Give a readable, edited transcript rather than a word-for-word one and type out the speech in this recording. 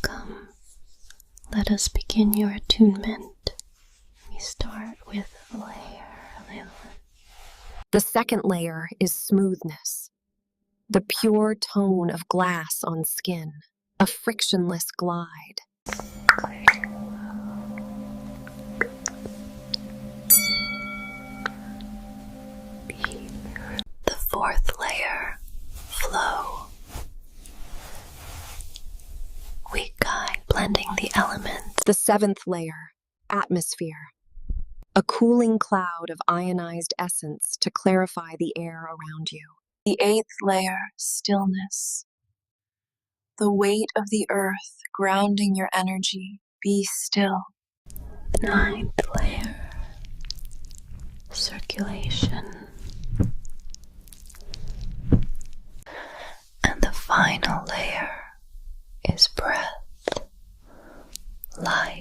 Welcome. Let us begin your attunement. We start with layer. The second layer is smoothness, the pure tone of glass on skin, a frictionless glide. The fourth layer, flow. We guide blending the elements. The seventh layer, atmosphere, a cooling cloud of ionized essence to clarify the air around you. The eighth layer, stillness. The weight of the earth grounding your energy. Be still. Ninth layer, circulation. And the final layer is breath, life.